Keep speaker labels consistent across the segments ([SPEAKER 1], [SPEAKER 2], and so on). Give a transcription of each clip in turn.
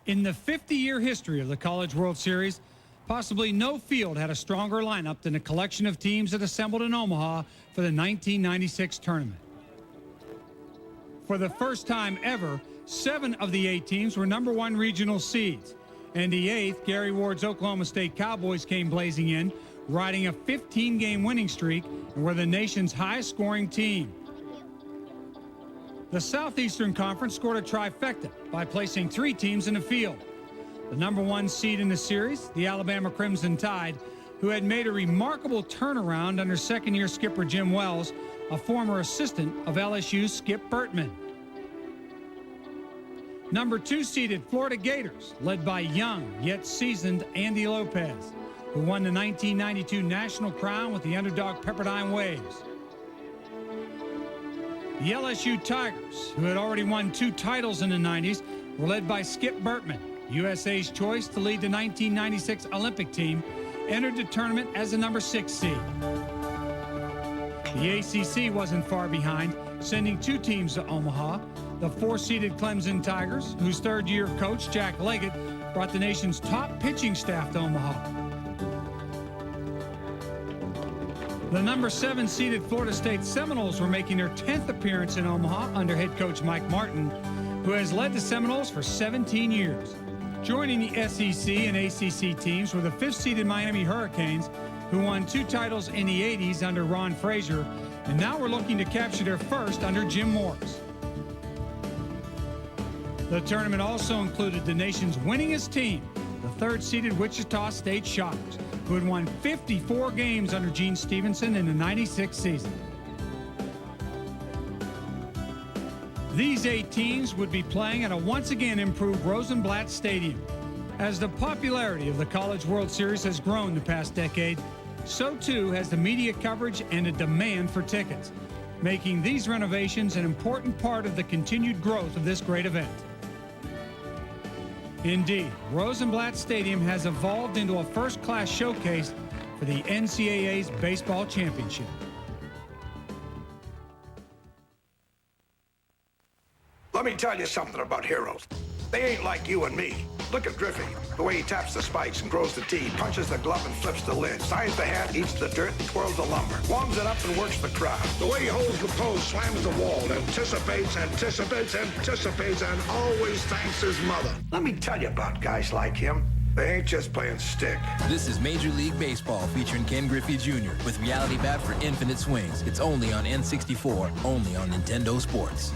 [SPEAKER 1] In the 50-year history of the College World Series, possibly no field had a stronger lineup than the collection of teams that assembled in Omaha for the 1996 tournament. For the first time ever, 7 of the 8 teams were #1 regional seeds. And the 8th, Gary Ward's Oklahoma State Cowboys, came blazing in, riding a 15-game winning streak and were the nation's highest-scoring team. The Southeastern Conference scored a trifecta by placing 3 teams in the field. The #1 seed in the series, the Alabama Crimson Tide, who had made a remarkable turnaround under second-year skipper Jim Wells, a former assistant of LSU's Skip Bertman. #2 seeded Florida Gators, led by young yet seasoned Andy Lopez, who won the 1992 national crown with the underdog Pepperdine Waves. The LSU Tigers, who had already won 2 titles in the 90s, were led by Skip Bertman, USA's choice to lead the 1996 Olympic team, entered the tournament as the #6 seed. The ACC wasn't far behind, sending 2 teams to Omaha. The 4-seeded Clemson Tigers, whose third-year coach, Jack Leggett, brought the nation's top pitching staff to Omaha. The #7-seeded Florida State Seminoles were making their 10th appearance in Omaha under head coach Mike Martin, who has led the Seminoles for 17 years. Joining the SEC and ACC teams were the 5th-seeded Miami Hurricanes, who won 2 titles in the 80s under Ron Frazier, and now were looking to capture their first under Jim Morris. The tournament also included the nation's winningest team, the 3rd-seeded Wichita State Shockers, who had won 54 games under Gene Stevenson in the 96 season. These 8 teams would be playing at a once again improved Rosenblatt Stadium. As the popularity of the College World Series has grown the past decade, so too has the media coverage and a demand for tickets, making these renovations an important part of the continued growth of this great event. Indeed, Rosenblatt Stadium has evolved into a first-class showcase for the NCAA's baseball championship.
[SPEAKER 2] Let me tell you something about heroes. They ain't like you and me. Look at Griffey, the way he taps the spikes and grows the tee, punches the glove and flips the lid, signs the hat, eats the dirt, and twirls the lumber, warms it up and works the crowd. The way he holds the pose, slams the wall, anticipates, and always thanks his mother. Let me tell you about guys like him. They ain't just playing stick.
[SPEAKER 3] This is Major League Baseball featuring Ken Griffey Jr. with Reality Bat for infinite swings. It's only on N64, only on Nintendo Sports.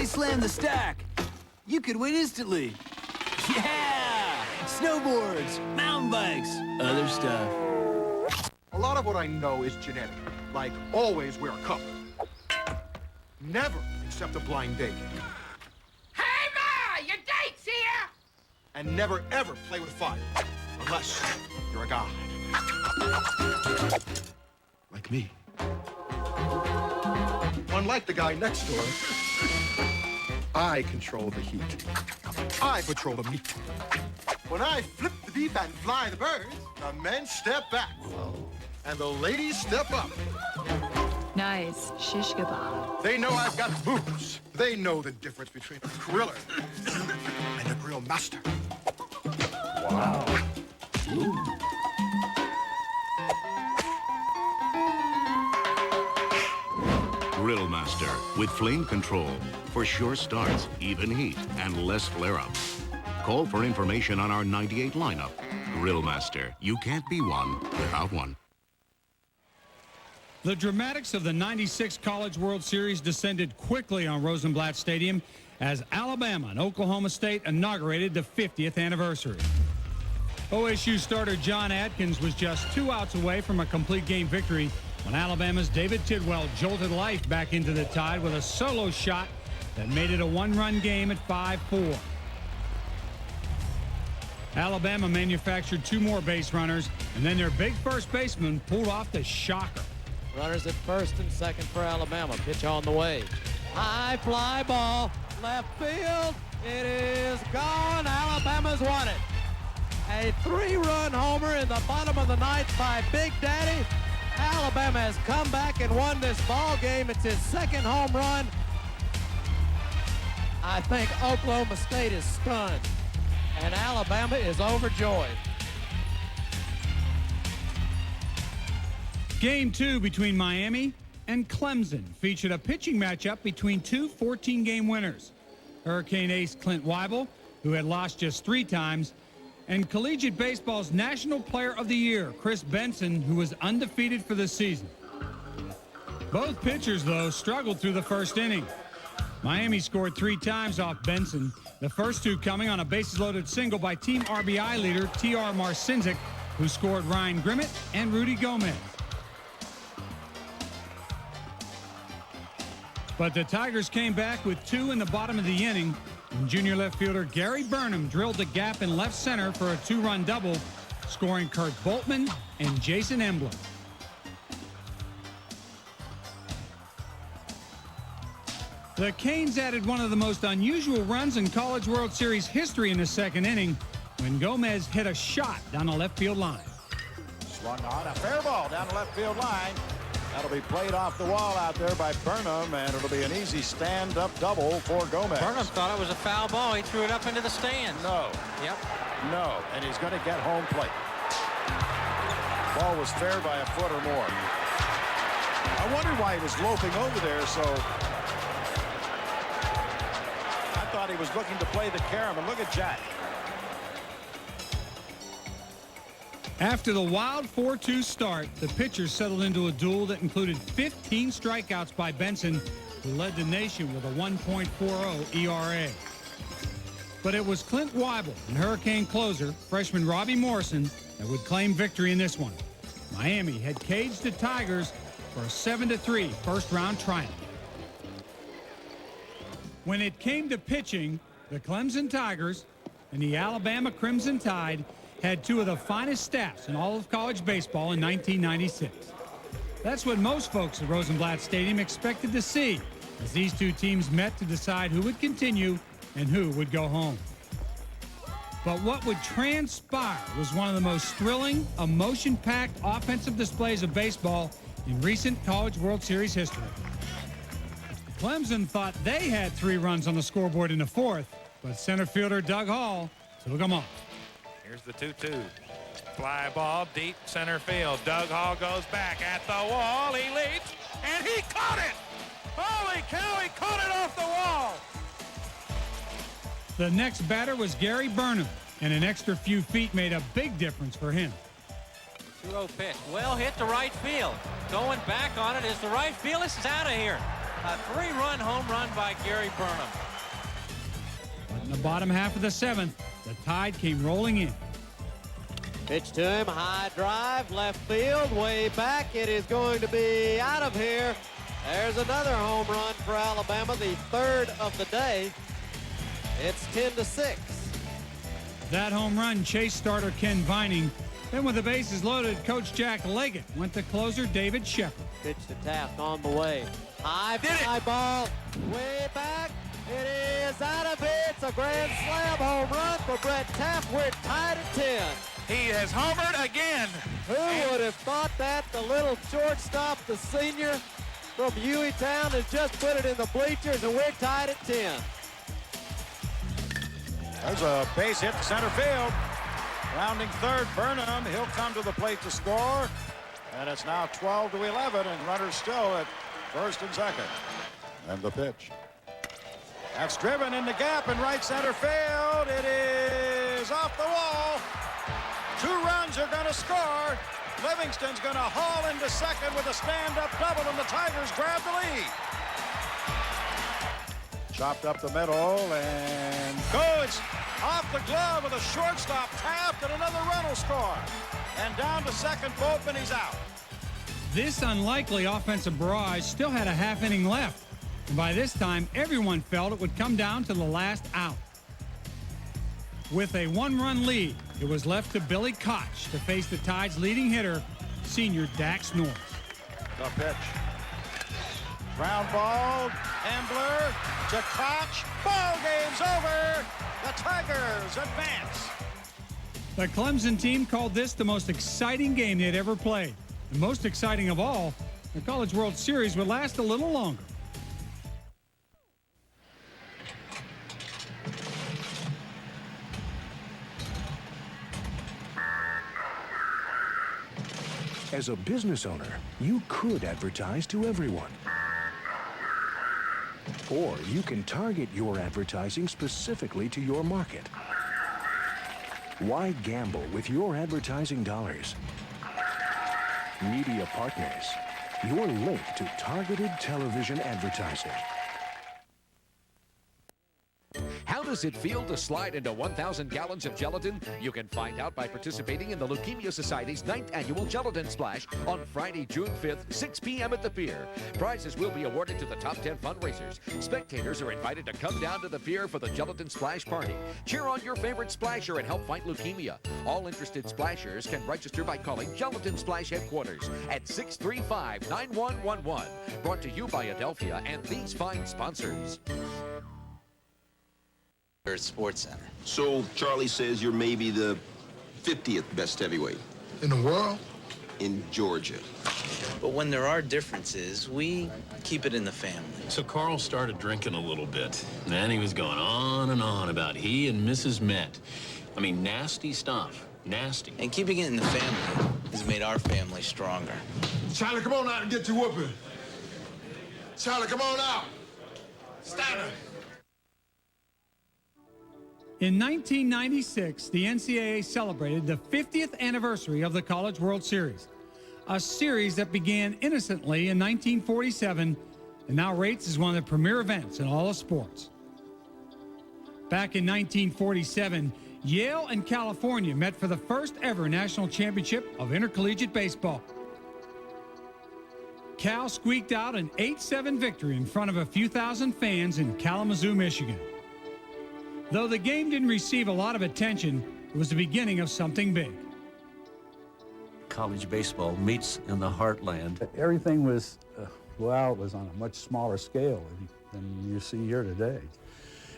[SPEAKER 4] Slam the stack. You could win instantly. Yeah! Snowboards, mountain bikes, other stuff.
[SPEAKER 5] A lot of what I know is genetic. Like, always wear a cup. Never accept a blind date.
[SPEAKER 6] Hey, Ma! Your date's here!
[SPEAKER 5] And never, ever play with fire. Unless you're a god. Like me. Unlike the guy next door, I control the heat. I patrol the meat. When I flip the deep and fly the birds, the men step back. And the ladies step up.
[SPEAKER 7] Nice. Shish kebab.
[SPEAKER 5] They know I've got moves. They know the difference between a griller and a grill master.
[SPEAKER 2] Wow. Ooh.
[SPEAKER 8] Grill Master with flame control for sure starts, even heat, and less flare-ups. Call for information on our 98 lineup. Grill Master. You can't be one without one.
[SPEAKER 1] The dramatics of the 96 College World Series descended quickly on Rosenblatt Stadium as Alabama and Oklahoma State inaugurated the 50th anniversary. OSU starter John Adkins was just 2 outs away from a complete game victory when Alabama's David Tidwell jolted life back into the Tide with a solo shot that made it a 1-run game at 5-4. Alabama manufactured 2 more base runners, and then their big first baseman pulled off the shocker.
[SPEAKER 9] Runners at first and second for Alabama. Pitch on the way. High fly ball, left field. It is gone. Alabama's won it. A 3-run homer in the bottom of the ninth by Big Daddy. Alabama has come back and won this ball game. It's his second home run. I think Oklahoma State is stunned, and Alabama is overjoyed.
[SPEAKER 1] Game 2 between Miami and Clemson featured a pitching matchup between two 14-game winners. Hurricane ace Clint Weibel, who had lost just 3 times, and collegiate baseball's National Player of the Year, Chris Benson, who was undefeated for the season. Both pitchers, though, struggled through the first inning. Miami scored 3 times off Benson, the first 2 coming on a bases-loaded single by team RBI leader T.R. Marcinzik, who scored Ryan Grimmett and Rudy Gomez. But the Tigers came back with 2 in the bottom of the inning, and junior left fielder Gary Burnham drilled the gap in left center for a 2-run double, scoring Kurt Boltman and Jason Emblem. The Canes added one of the most unusual runs in College World Series history in the second inning when Gomez hit a shot down the left field line.
[SPEAKER 10] Swung on, a fair ball down the left field line. That'll be played off the wall out there by Burnham, and it'll be an easy stand-up double for Gomez.
[SPEAKER 11] Burnham thought it was a foul ball. He threw it up into the stands.
[SPEAKER 10] No.
[SPEAKER 11] Yep.
[SPEAKER 10] No, and he's going to get home plate. Ball was fair by a foot or more. I wonder why he was loping over there, so I thought he was looking to play the carom, and look at Jack.
[SPEAKER 1] After the wild 4-2 start, the pitchers settled into a duel that included 15 strikeouts by Benson, who led the nation with a 1.40 ERA. But it was Clint Weibel and Hurricane closer, freshman Robbie Morrison, that would claim victory in this one. Miami had caged the Tigers for a 7-3 first-round triumph. When it came to pitching, the Clemson Tigers and the Alabama Crimson Tide had 2 of the finest staffs in all of college baseball in 1996. That's what most folks at Rosenblatt Stadium expected to see as these 2 teams met to decide who would continue and who would go home. But what would transpire was one of the most thrilling, emotion-packed offensive displays of baseball in recent College World Series history. Clemson thought they had 3 runs on the scoreboard in the 4th, but center fielder Doug Hall took them off.
[SPEAKER 12] Here's the 2-2. Fly ball deep center field. Doug Hall goes back at the wall. He leaps, and he caught it! Holy cow, he caught it off the wall!
[SPEAKER 1] The next batter was Gary Burnham, and an extra few feet made a big difference for him.
[SPEAKER 11] 2-0 pitch. Well hit to right field. Going back on it is the right field. This is out of here. A 3-run home run by Gary Burnham.
[SPEAKER 1] But in the bottom half of the 7th, the Tide came rolling in.
[SPEAKER 9] Pitch to him, high drive, left field, way back. It is going to be out of here. There's another home run for Alabama, the 3rd of the day. It's 10-6.
[SPEAKER 1] That home run chased starter Ken Vining. Then with the bases loaded, Coach Jack Leggett went to closer David Shepard.
[SPEAKER 9] Pitch to Taft on the way. High fly ball, way back. It is out of here. It's a grand slam home run for Brett Taft. We're tied at 10.
[SPEAKER 12] He has homered again.
[SPEAKER 9] Who would have thought that? The little shortstop, the senior from Hueytown, has just put it in the bleachers, and we're tied at 10.
[SPEAKER 10] There's a base hit to center field. Rounding third, Burnham. He'll come to the plate to score. And it's now 12-11, and runners still at first and second. And the pitch. That's driven in the gap in right center field. It is off the wall. 2 runs are going to score. Livingston's going to haul into second with a stand-up double, and the Tigers grab the lead. Chopped up the middle and goes off the glove of the shortstop Taft, and another run will score. And down to second, Boltman, he's out.
[SPEAKER 1] This unlikely offensive barrage still had a half inning left. And by this time, everyone felt it would come down to the last out. With a 1-run lead, it was left to Billy Koch to face the Tide's leading hitter, senior Dax Norris.
[SPEAKER 10] The pitch. Ground ball. Ambler to Koch. Ball game's over. The Tigers advance.
[SPEAKER 1] The Clemson team called this the most exciting game they'd ever played. And most exciting of all, the College World Series would last a little longer.
[SPEAKER 13] As a business owner, you could advertise to everyone. Or you can target your advertising specifically to your market. Why gamble with your advertising dollars? Media Partners, your link to targeted television advertising.
[SPEAKER 14] How does it feel to slide into 1,000 gallons of gelatin? You can find out by participating in the Leukemia Society's 9th annual Gelatin Splash on Friday, June 5th, 6 p.m. at the pier. Prizes will be awarded to the top 10 fundraisers. Spectators are invited to come down to the pier for the Gelatin Splash Party. Cheer on your favorite splasher and help fight leukemia. All interested splashers can register by calling Gelatin Splash Headquarters at 635-9111. Brought to you by Adelphia and these fine sponsors.
[SPEAKER 15] Sports Center. So Charlie says you're maybe the 50th best heavyweight.
[SPEAKER 5] In the world?
[SPEAKER 15] In Georgia.
[SPEAKER 16] But when there are differences, we keep it in the family.
[SPEAKER 17] So Carl started drinking a little bit. And then he was going on and on about he and Mrs. Met. I mean, nasty stuff. Nasty.
[SPEAKER 16] And keeping it in the family has made our family stronger.
[SPEAKER 5] Charlie, come on out and get your whooping. Charlie, come on out. Stand up.
[SPEAKER 1] In 1996, the NCAA celebrated the 50th anniversary of the College World Series, a series that began innocently in 1947 and now rates as one of the premier events in all of sports. Back in 1947, Yale and California met for the first ever national championship of intercollegiate baseball. Cal squeaked out an 8-7 victory in front of a few thousand fans in Kalamazoo, Michigan. Though the game didn't receive a lot of attention, it was the beginning of something big.
[SPEAKER 18] College baseball meets in the heartland.
[SPEAKER 19] Everything was, well, it was on a much smaller scale than you see here today.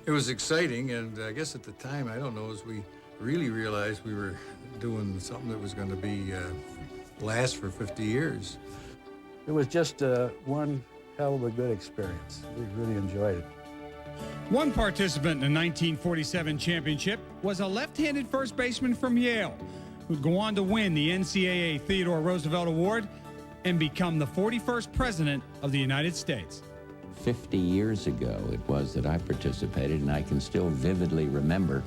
[SPEAKER 20] It was exciting, and I guess at the time, I don't know, as we really realized we were doing something that was going to be last for 50 years.
[SPEAKER 19] It was just one hell of a good experience. We really enjoyed it.
[SPEAKER 1] One participant in the 1947 championship was a left-handed first baseman from Yale, who'd go on to win the NCAA Theodore Roosevelt Award and become the 41st president of the United States.
[SPEAKER 21] 50 years ago it was that I participated, and I can still vividly remember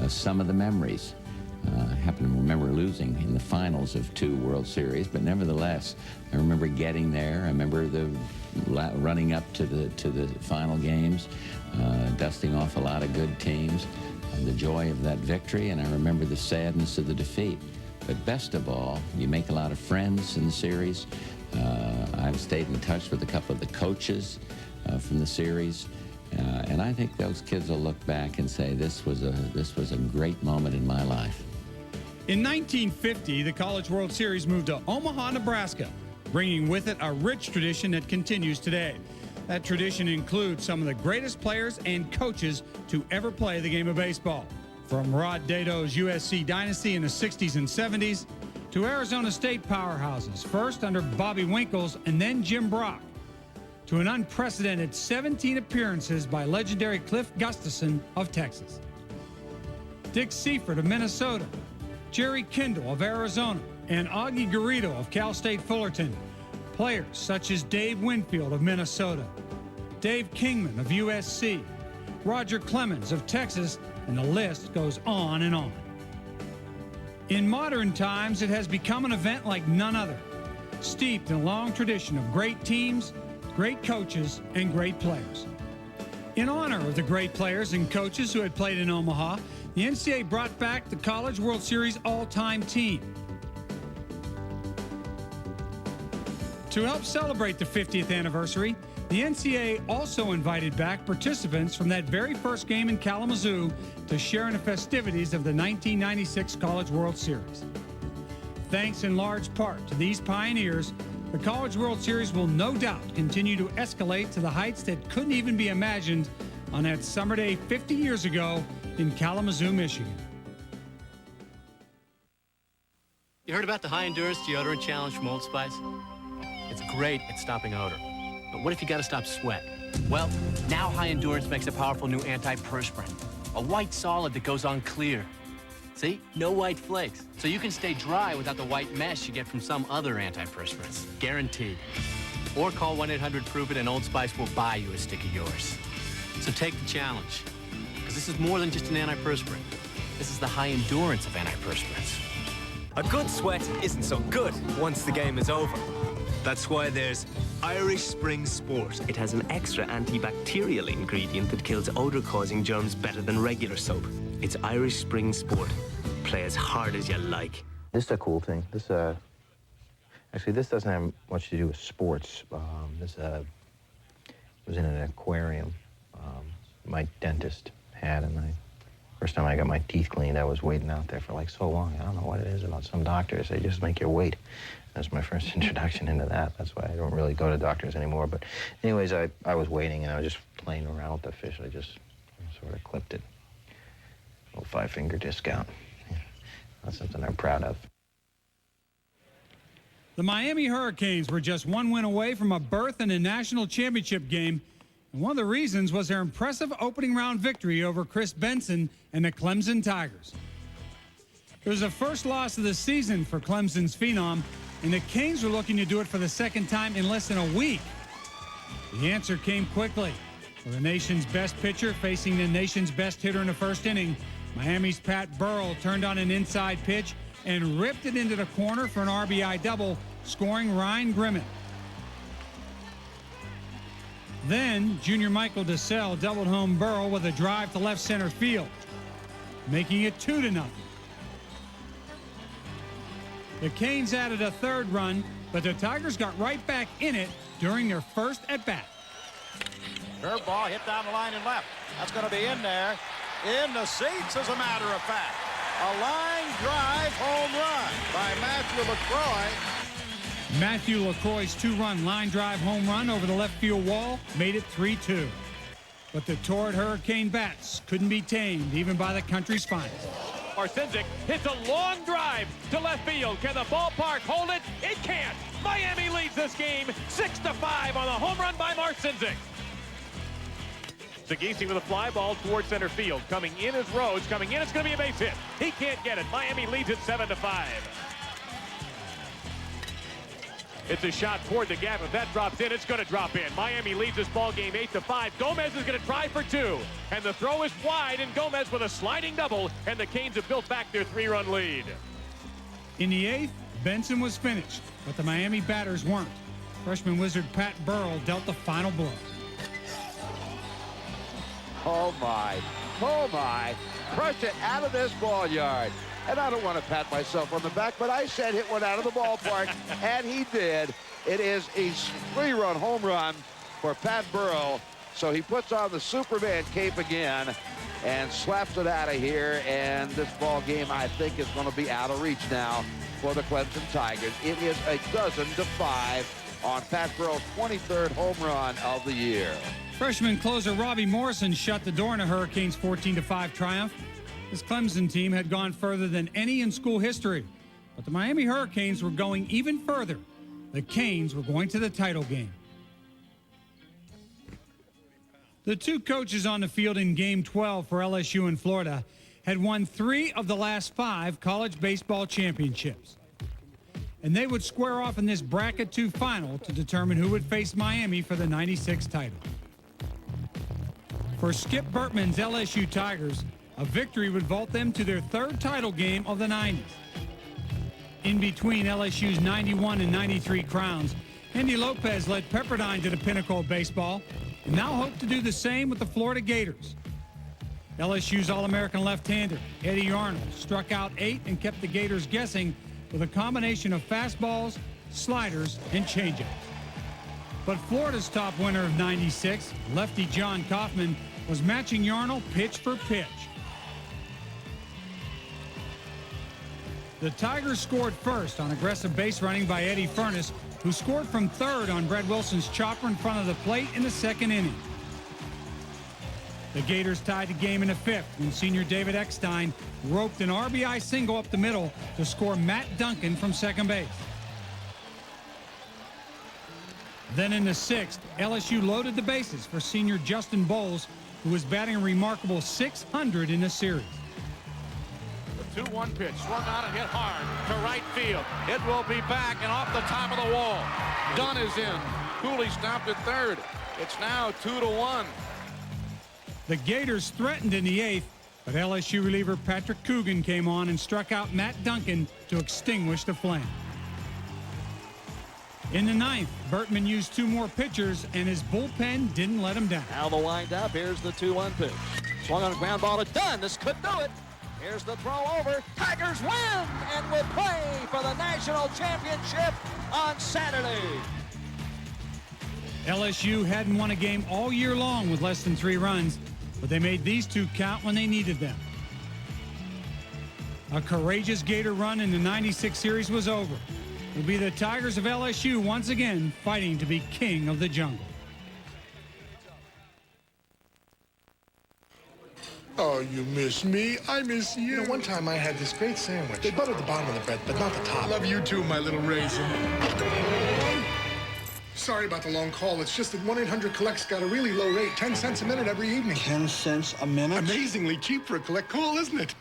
[SPEAKER 21] some of the memories. I happen to remember losing in the finals of 2 World Series, but nevertheless, I remember getting there. I remember running up to the final games, dusting off a lot of good teams, and the joy of that victory, and I remember the sadness of the defeat. But best of all, you make a lot of friends in the series. I've stayed in touch with a couple of the coaches from the series. And I think those kids will look back and say, this was a great moment in my life.
[SPEAKER 1] In 1950, the College World Series moved to Omaha, Nebraska, bringing with it a rich tradition that continues today. That tradition includes some of the greatest players and coaches to ever play the game of baseball. From Rod Dato's USC dynasty in the 60s and 70s to Arizona State powerhouses, first under Bobby Winkles and then Jim Brock, to an unprecedented 17 appearances by legendary Cliff Gustafson of Texas. Dick Seifert of Minnesota, Jerry Kindle of Arizona, and Augie Garrido of Cal State Fullerton. Players such as Dave Winfield of Minnesota, Dave Kingman of USC, Roger Clemens of Texas, and the list goes on and on. In modern times, it has become an event like none other, steeped in a long tradition of great teams, great coaches, and great players. In honor of the great players and coaches who had played in Omaha, the NCAA brought back the College World Series all-time team. To help celebrate the 50th anniversary, the NCAA also invited back participants from that very first game in Kalamazoo to share in the festivities of the 1996 College World Series. Thanks in large part to these pioneers, the College World Series will no doubt continue to escalate to the heights that couldn't even be imagined on that summer day 50 years ago in Kalamazoo, Michigan.
[SPEAKER 3] You heard about the high-endurance deodorant challenge from Old Spice? It's great at stopping odor. But what if you got to stop sweat? Well, now High Endurance makes a powerful new antiperspirant. A white solid that goes on clear. See? No white flakes. So you can stay dry without the white mesh you get from some other antiperspirants. Guaranteed. Or call 1-800-PROVE-IT and Old Spice will buy you a stick of yours. So take the challenge. Because this is more than just an antiperspirant. This is the high endurance of antiperspirants.
[SPEAKER 22] A good sweat isn't so good once the game is over. That's why there's Irish Spring Sport. It has an extra antibacterial ingredient that kills odor-causing germs better than regular soap. It's Irish Spring Sport. Play as hard as you like.
[SPEAKER 23] This is a cool thing. Actually, this doesn't have much to do with sports. This was in an aquarium my dentist had, and first time I got my teeth cleaned, I was waiting out there for like so long. I don't know what it is about some doctors. They just make you wait. That's my first introduction into that. That's why I don't really go to doctors anymore. But anyways, I was waiting, and I was just playing around with the fish. I just sort of clipped it. A little 5-finger discount. Yeah, that's something I'm proud of.
[SPEAKER 1] The Miami Hurricanes were just one win away from a berth in a national championship game. And one of the reasons was their impressive opening round victory over Chris Benson and the Clemson Tigers. It was the first loss of the season for Clemson's phenom, and the Canes were looking to do it for the second time in less than a week. The answer came quickly. For the nation's best pitcher facing the nation's best hitter in the first inning, Miami's Pat Burrell turned on an inside pitch and ripped it into the corner for an RBI double, scoring Ryan Grimmett. Then, junior Michael DeSalle doubled home Burrell with a drive to left center field, making it 2-0. The Canes added a third run, but the Tigers got right back in it during their first at-bat.
[SPEAKER 10] Curveball hit down the line and left. That's going to be in there. In the seats, as a matter of fact. A line drive home run by Matthew LaCroix.
[SPEAKER 1] Matthew LaCroix's 2-run line drive home run over the left field wall made it 3-2. But the torrid Hurricane bats couldn't be tamed even by the country's finest.
[SPEAKER 24] Marcinzik hits a long drive to left field. Can the ballpark hold it? It can't. Miami leads this game 6-5 on a home run by Marcinzik. Sagisi with a fly ball towards center field. Coming in is Rhodes. Coming in, it's going to be a base hit. He can't get it. Miami leads it 7-5. It's a shot toward the gap. If that drops in, it's going to drop in. Miami leads this ball game 8-5. Gomez is going to try for 2. And the throw is wide, and Gomez with a sliding double. And the Canes have built back their 3-run lead.
[SPEAKER 1] In the 8th, Benson was finished, but the Miami batters weren't. Freshman wizard Pat Burrell dealt the final blow.
[SPEAKER 25] Oh, my. Oh, my. Crush it out of this ball yard. And I don't want to pat myself on the back, but I said hit one out of the ballpark, and he did. It is a 3-run home run for Pat Burrell. So he puts on the Superman cape again and slaps it out of here. And this ball game, I think, is going to be out of reach now for the Clemson Tigers. It is 12-5 on Pat Burrell's 23rd home run of the year.
[SPEAKER 1] Freshman closer Robbie Morrison shut the door in a Hurricanes 14-5 triumph. This Clemson team had gone further than any in school history, but the Miami Hurricanes were going even further. The Canes were going to the title game. The two coaches on the field in Game 12 for LSU in Florida had won 3 of the last 5 college baseball championships. And they would square off in this Bracket 2 final to determine who would face Miami for the '96 title. For Skip Bertman's LSU Tigers, a victory would vault them to their 3rd title game of the 90s. In between LSU's 91 and 93 crowns, Andy Lopez led Pepperdine to the pinnacle of baseball and now hoped to do the same with the Florida Gators. LSU's All-American left-hander, Eddie Arnold, struck out 8 and kept the Gators guessing with a combination of fastballs, sliders, and changeups. But Florida's top winner of 96, lefty John Kaufman, was matching Yarnell pitch for pitch. The Tigers scored first on aggressive base running by Eddie Furness, who scored from third on Brad Wilson's chopper in front of the plate in the second inning. The Gators tied the game in the fifth when senior David Eckstein roped an RBI single up the middle to score Matt Duncan from second base. Then in the sixth, LSU loaded the bases for senior Justin Bowles, who was batting a remarkable .600 in the series.
[SPEAKER 10] The 2-1 pitch, swung on and hit hard to right field. It will be back and off the top of the wall. Dunn is in. Cooley stopped at third. It's now 2-1.
[SPEAKER 1] The Gators threatened in the eighth, but LSU reliever Patrick Coogan came on and struck out Matt Duncan to extinguish the flame. In the ninth, Bertman used two more pitchers, and his bullpen didn't let him down.
[SPEAKER 9] Now the wind-up. Here's the 2-1 pitch. Swung on a ground ball to Dunn. This could do it. Here's the throw over. Tigers win and will play for the national championship on Saturday.
[SPEAKER 1] LSU hadn't won a game all year long with less than 3 runs, but they made these two count when they needed them. A courageous Gator run in the '96 series was over. It will be the Tigers of LSU once again fighting to be king of the jungle.
[SPEAKER 2] Oh, you miss me. I miss you. You know, one time I had this great sandwich. They buttered the bottom of the bread, but not the top. Love you too, my little raisin. Sorry about the long call. It's just that 1-800-COLLECT's got a really low rate, 10 cents a minute every evening.
[SPEAKER 4] 10 cents a minute?
[SPEAKER 2] Amazingly cheap for a collect call, isn't it?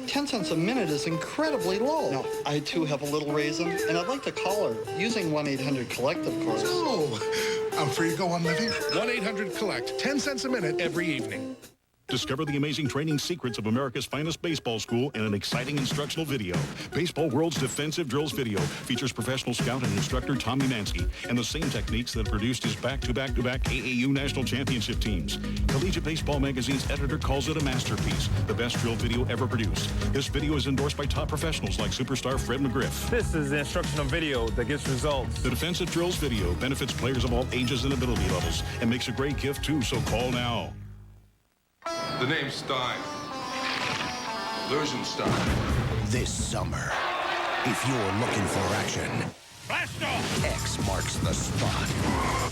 [SPEAKER 4] 10 cents a minute is incredibly low. Now, I too have a little raisin, and I'd like to call her using 1-800-COLLECT, of course.
[SPEAKER 2] Oh, I'm free to go on living. 1-800-COLLECT, 10 cents a minute every evening.
[SPEAKER 6] Discover the amazing training secrets of America's finest baseball school in an exciting instructional video. Baseball World's Defensive Drills video features professional scout and instructor Tommy Mansky and the same techniques that produced his back-to-back-to-back AAU national championship teams. Collegiate Baseball Magazine's editor calls it a masterpiece, the best drill video ever produced. This video is endorsed by top professionals like superstar Fred McGriff.
[SPEAKER 7] This is the instructional video that gets results.
[SPEAKER 6] The Defensive Drills video benefits players of all ages and ability levels and makes a great gift too, so call now.
[SPEAKER 8] The name's Stein. Lusenstein.
[SPEAKER 26] This summer, if you're looking for action,
[SPEAKER 8] Blast off!
[SPEAKER 26] X marks the spot.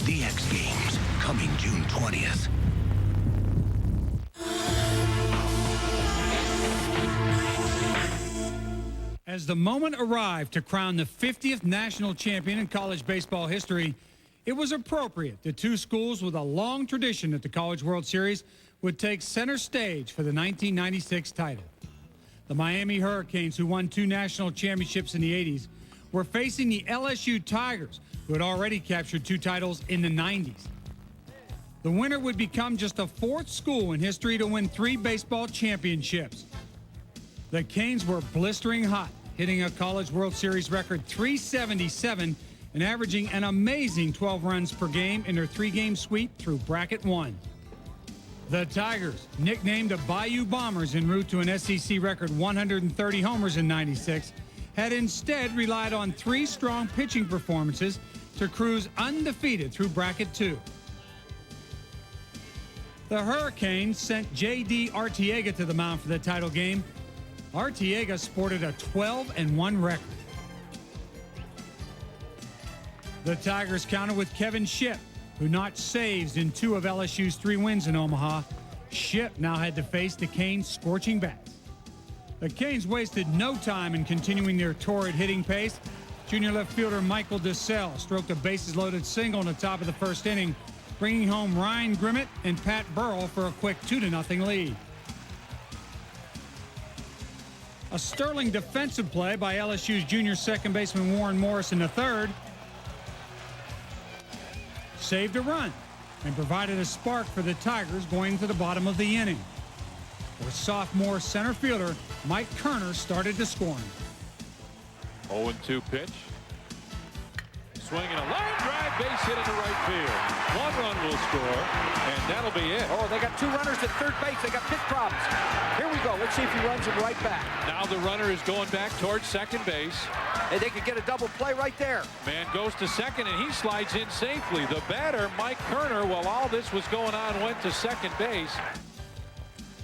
[SPEAKER 26] The X Games, coming June 20th.
[SPEAKER 1] As the moment arrived to crown the 50th national champion in college baseball history, it was appropriate that two schools with a long tradition at the College World Series would take center stage for the 1996 title. The Miami Hurricanes, who won 2 national championships in the 80s, were facing the LSU Tigers, who had already captured 2 titles in the 90s. The winner would become just the 4th school in history to win 3 baseball championships. The Canes were blistering hot, hitting a College World Series record .377 and averaging an amazing 12 runs per game in their 3-game sweep through Bracket 1. The Tigers, nicknamed the Bayou Bombers en route to an SEC record 130 homers in '96, had instead relied on 3 strong pitching performances to cruise undefeated through Bracket 2. The Hurricanes sent J.D. Arteaga to the mound for the title game. Arteaga sported a 12-1 record. The Tigers countered with Kevin Shipp, who notched saves in 2 of LSU's 3 wins in Omaha. Shipp now had to face the Canes' scorching bats. The Canes wasted no time in continuing their torrid hitting pace. Junior left fielder Michael DeSalle stroked a bases-loaded single in the top of the 1st inning, bringing home Ryan Grimmett and Pat Burrell for a quick 2-0 lead. A sterling defensive play by LSU's junior second baseman Warren Morris in the 3rd saved a run and provided a spark for the Tigers going to the bottom of the inning, where sophomore center fielder Mike Kerner started to score him.
[SPEAKER 24] 0-2 pitch. Swinging a line drive, base hit into right field. 1 run will score, and that'll be it.
[SPEAKER 27] Oh, they got 2 runners at third base. They got pitch problems. Here we go. Let's see if he runs him right back.
[SPEAKER 24] Now the runner is going back towards second base.
[SPEAKER 27] And they could get a double play right there.
[SPEAKER 24] Man goes to second, and he slides in safely. The batter, Mike Kerner, while all this was going on, went to second base.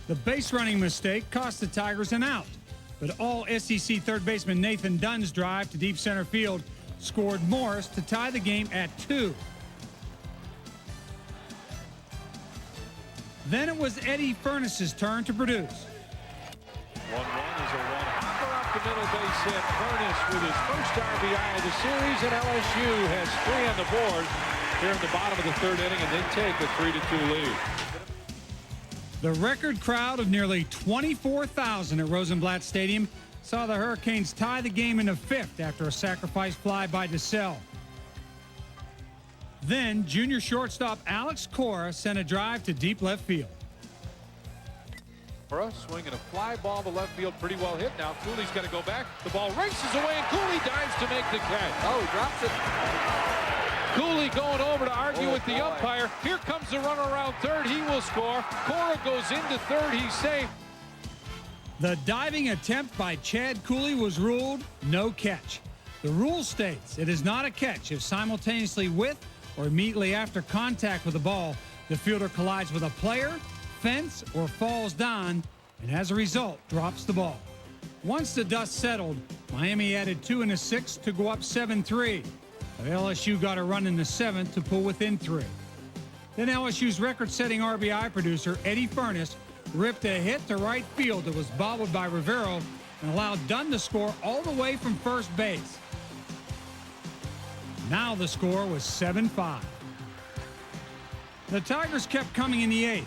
[SPEAKER 1] The base running mistake cost the Tigers an out, but all SEC third baseman Nathan Dunn's drive to deep center field scored Morris to tie the game at 2. Then it was Eddie Furness's turn to produce.
[SPEAKER 11] 1-1 is a one-hopper up the middle base hit. Furness with his first RBI of the series, and LSU has 3 on the board here in the bottom of the 3rd inning, and they take a 3-2 lead.
[SPEAKER 1] The record crowd of nearly 24,000 at Rosenblatt Stadium saw the Hurricanes tie the game in the 5th after a sacrifice fly by DeSalle. Then junior shortstop Alex Cora sent a drive to deep left field.
[SPEAKER 11] For us, swinging a fly ball to left field, pretty well hit now. Cooley's got to go back. The ball races away, and Cooley dives to make the catch.
[SPEAKER 9] Oh, he drops it.
[SPEAKER 11] Cooley going over to argue with the umpire. Here comes the runner around third. He will score. Cora goes into third. He's safe.
[SPEAKER 1] The diving attempt by Chad Cooley was ruled no catch. The rule states it is not a catch if simultaneously with or immediately after contact with the ball, the fielder collides with a player, fence, or falls down, and as a result, drops the ball. Once the dust settled, Miami added 2 in the 6th to go up 7-3. LSU got a run in the 7th to pull within 3. Then LSU's record-setting RBI producer, Eddie Furness, ripped a hit to right field that was bobbled by Rivero and allowed Dunn to score all the way from first base. Now the score was 7-5. The Tigers kept coming in the 8th,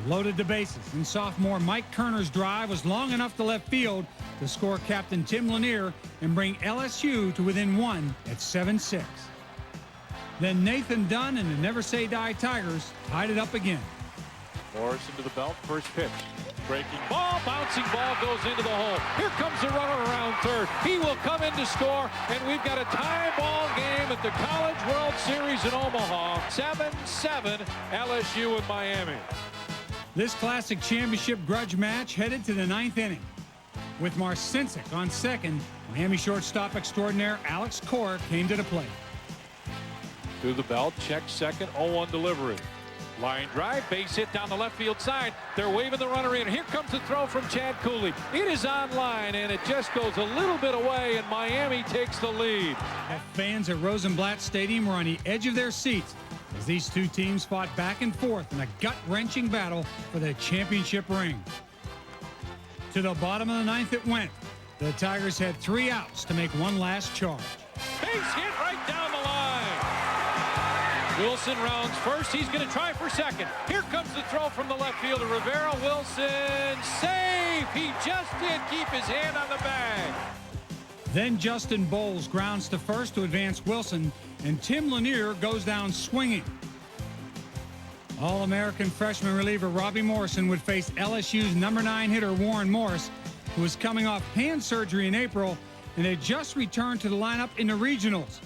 [SPEAKER 1] loaded the bases, and sophomore Mike Kerner's drive was long enough to left field to score captain Tim Lanier and bring LSU to within 1 at 7-6. Then Nathan Dunn and the Never Say Die Tigers tied it up again.
[SPEAKER 11] Morris into the belt, first pitch. Breaking ball, bouncing ball goes into the hole. Here comes the runner around third. He will come in to score, and we've got a tie ball game at the College World Series in Omaha. 7-7, LSU and Miami.
[SPEAKER 1] This classic championship grudge match headed to the 9th inning. With Marcinsic on second, Miami shortstop extraordinaire Alex Cora came to the plate.
[SPEAKER 11] To the belt, check second, 0-1 delivery. Line drive, base hit down the left field side. They're waving the runner in. Here comes the throw from Chad Cooley. It is on line, and it just goes a little bit away, and Miami takes the lead.
[SPEAKER 1] Fans at Rosenblatt Stadium were on the edge of their seats as these two teams fought back and forth in a gut-wrenching battle for the championship ring. To the bottom of the 9th it went. The Tigers had 3 outs to make one last charge.
[SPEAKER 11] Base hit right down the line. Wilson rounds first. He's going to try for second. Here comes the throw from the left fielder, Rivera. Wilson, safe. He just did keep his hand on the bag.
[SPEAKER 1] Then Justin Bowles grounds to first to advance Wilson, and Tim Lanier goes down swinging. All-American freshman reliever Robbie Morrison would face LSU's number 9 hitter Warren Morris, who was coming off hand surgery in April and had just returned to the lineup in the regionals.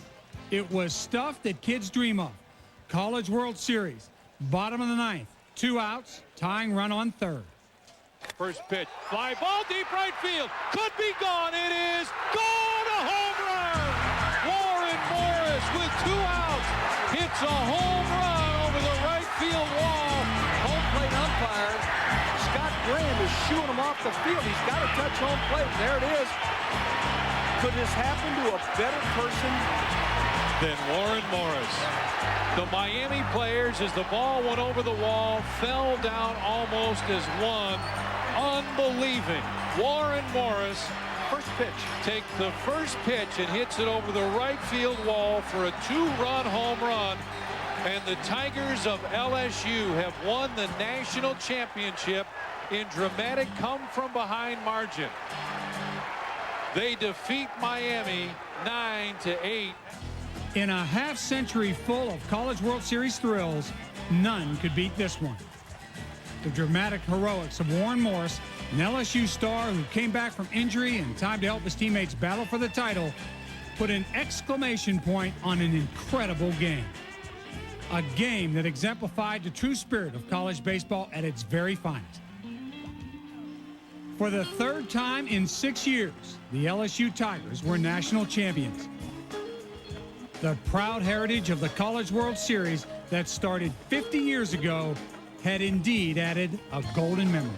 [SPEAKER 1] It was stuff that kids dream of. College World Series, bottom of the 9th, 2 outs, tying run on third.
[SPEAKER 11] First pitch, fly ball deep right field, could be gone. It is gone, a home run. Warren Morris with 2 outs hits a home run over the right field wall.
[SPEAKER 9] Home plate umpire Scott Graham is shooing him off the field. He's got to touch home plate. There it is. Could this happen to a better person
[SPEAKER 11] than Warren Morris? The Miami players, as the ball went over the wall, fell down almost as one. Unbelieving. Warren Morris,
[SPEAKER 9] first pitch,
[SPEAKER 11] take the first pitch and hits it over the right field wall for a 2-run home run. And the Tigers of LSU have won the national championship in dramatic come-from-behind margin. They defeat Miami 9-8.
[SPEAKER 1] In a half-century full of College World Series thrills, none could beat this one. The dramatic heroics of Warren Morris, an LSU star who came back from injury and time to help his teammates battle for the title, put an exclamation point on an incredible game. A game that exemplified the true spirit of college baseball at its very finest. For the 3rd time in 6 years, the LSU Tigers were national champions. The proud heritage of the College World Series that started 50 years ago had indeed added a golden memory.